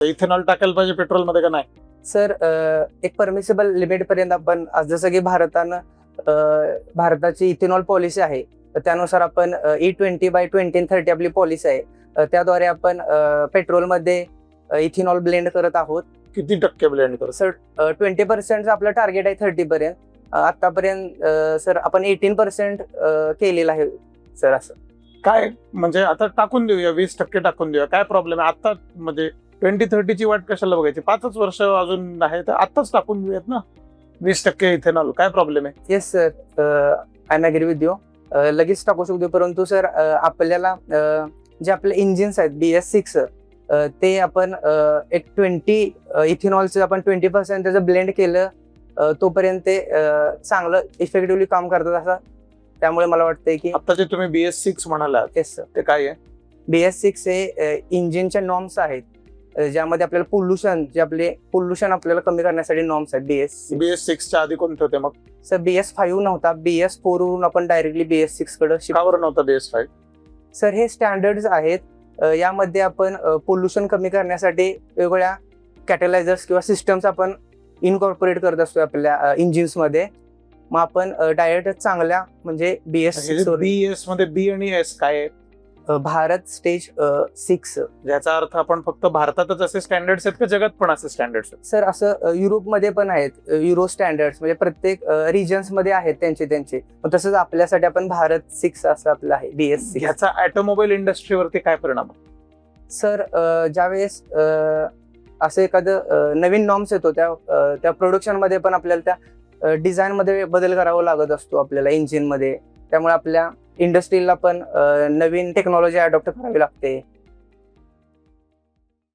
Ethanol टाकायला पाहिजे petrol मध्ये का नाही? सर एक परमिसिबल लिमिट पर्यंत आपण जसं की भारताची इथेनॉल पॉलिसी आहे, तर त्यानुसार आपण E20/2030 आपली पॉलिसी आहे, त्याद्वारे आपण पेट्रोलमध्ये इथेनॉल ब्लेंड करत आहोत. किती टक्के ब्लेंड करू? सर 20% आपलं टार्गेट आहे 30 पर्यंत. आतापर्यंत सर आपण 18% केलेलं आहे सर. असं काय म्हणजे आता टाकून देऊया, 20% टाकून देऊया, काय प्रॉब्लेम आहे? आता म्हणजे 2030ची वाट कशाला बघायची? 5 वर्ष अजून आहे, तर आताच टाकून देऊयात ना 20% इथेनॉल. काय प्रॉब्लेम आहे? Yes sir, I am agree with you. लगेच टाकू शकतो, परंतु सर आपल्याला जे आपले इंजिन्स आहेत BS6 ते आपण एक 20 इथेनॉलचं आपण 20% त्याचं ब्लेंड केलं, तोपर्यंत ते चांगलं इफेक्टिव्हली काम करतात असं. त्यामुळे मला वाटतंय की आता जे तुम्ही BS6 म्हणालात, येस सर, ते काय आहे? BS6 हे इंजिनच्या नॉर्म्स आहेत, ज्यामध्ये आपल्याला पोल्युशन आपल्याला कमी करण्यासाठी नॉर्म्स आहेत. BS6च्या आधी कोणते होते मग? सर BS5 नव्हता, BS4 वरून आपण डायरेक्टली BS6 कडे का बरं नव्हता BS5? सर हे स्टँडर्ड्स आहेत, यामध्ये आपण पोल्युशन कमी करण्यासाठी वेगवेगळ्या कॅटलायझर्स किंवा सिस्टम्स आपण इनकॉर्पोरेट करत असतो आपल्या इंजिन्समध्ये. मग आपण डायरेक्ट चांगल्या म्हणजे BS मध्ये B आणि S काय आहे? भारत स्टेज 6. याचा अर्थ आपण फक्त भारतातच असे स्टँडर्ड्स आहेत का जगात पण असे स्टँडर्ड्स आहेत? सर असं युरोपमध्ये पण आहेत, युरो स्टँडर्ड्स म्हणजे प्रत्येक रिजन्स मध्ये आहेत त्यांचे. तसंच आपल्यासाठी आपण भारत 6 असं आपलं आहे BS6. ह्याचा ऑटोमोबाईल इंडस्ट्रीवरती काय परिणाम? सर ज्यावेळेस असं एखादं नवीन नॉर्म्स येतो, त्या प्रोडक्शन मध्ये पण आपल्याला त्या डिझाईन मध्ये बदल करावा लागत असतो आपल्याला इंजिन मध्ये. त्यामुळे आपल्या इंडस्ट्रीला पण नवीन टेक्नॉलॉजी अडॉप्ट करावी लागते.